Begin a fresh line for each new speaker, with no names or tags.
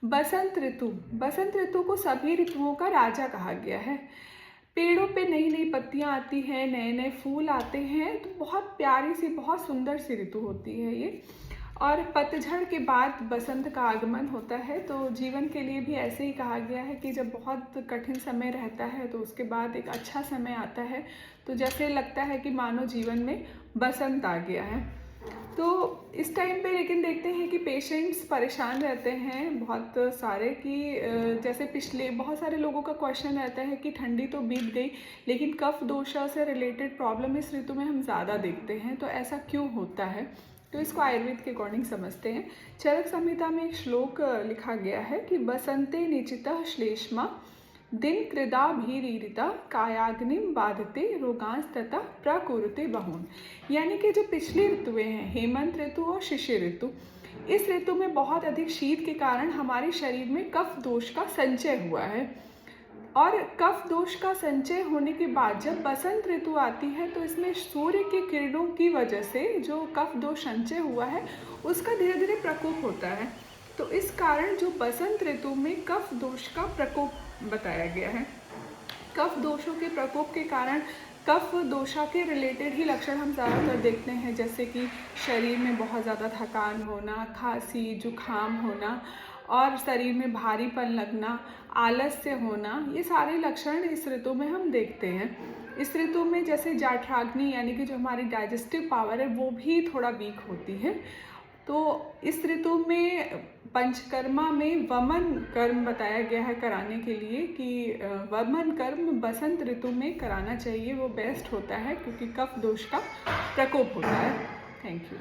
बसंत ऋतु को सभी ऋतुओं का राजा कहा गया है। पेड़ों पे नई नई पत्तियां आती हैं, नए नए फूल आते हैं, तो बहुत प्यारी सी, बहुत सुंदर सी ऋतु होती है ये। और पतझड़ के बाद बसंत का आगमन होता है। तो जीवन के लिए भी ऐसे ही कहा गया है कि जब बहुत कठिन समय रहता है तो उसके बाद एक अच्छा समय आता है, तो जैसे लगता है कि मानो जीवन में बसंत आ गया है। तो इस टाइम पे लेकिन देखते हैं कि पेशेंट्स परेशान रहते हैं बहुत सारे, कि जैसे पिछले बहुत सारे लोगों का क्वेश्चन रहता है कि ठंडी तो बीत गई, लेकिन कफ दोषा से रिलेटेड प्रॉब्लम इस ऋतु में हम ज़्यादा देखते हैं, तो ऐसा क्यों होता है। तो इसको आयुर्वेद के अकॉर्डिंग समझते हैं। चरक संहिता में एक श्लोक लिखा गया है कि बसंते निचितः श्लेष्मा दिन कृदाभिरीरिता कायाग्निम बाधते रोगांस्ततः प्रकुरुते बहून। यानी कि जो पिछली ऋतुएं हैं, हेमंत ऋतु और शिशिर ऋतु, इस ऋतु में बहुत अधिक शीत के कारण हमारे शरीर में कफ दोष का संचय हुआ है। और कफ दोष का संचय होने के बाद जब बसंत ऋतु आती है तो इसमें सूर्य की किरणों की वजह से जो कफ दोष संचय हुआ है उसका धीरे धीरे प्रकोप होता है। तो इस कारण जो बसंत ऋतु में कफ दोष का प्रकोप बताया गया है। कफ दोषों के प्रकोप के कारण कफ दोषा के रिलेटेड ही लक्षण हम ज़्यादातर देखते हैं, जैसे कि शरीर में बहुत ज़्यादा थकान होना, खांसी, जुखाम होना और शरीर में भारीपन लगना, आलस्य होना, ये सारे लक्षण इस ऋतु में हम देखते हैं। इस ऋतु में जैसे जाठराग्नि यानी कि जो हमारी डाइजेस्टिव पावर है वो भी थोड़ा वीक होती है। तो इस ऋतु में पंचकर्मा में वमन कर्म बताया गया है कराने के लिए, कि वमन कर्म बसंत ऋतु में कराना चाहिए, वो बेस्ट होता है क्योंकि कफ दोष का प्रकोप होता है। Thank you.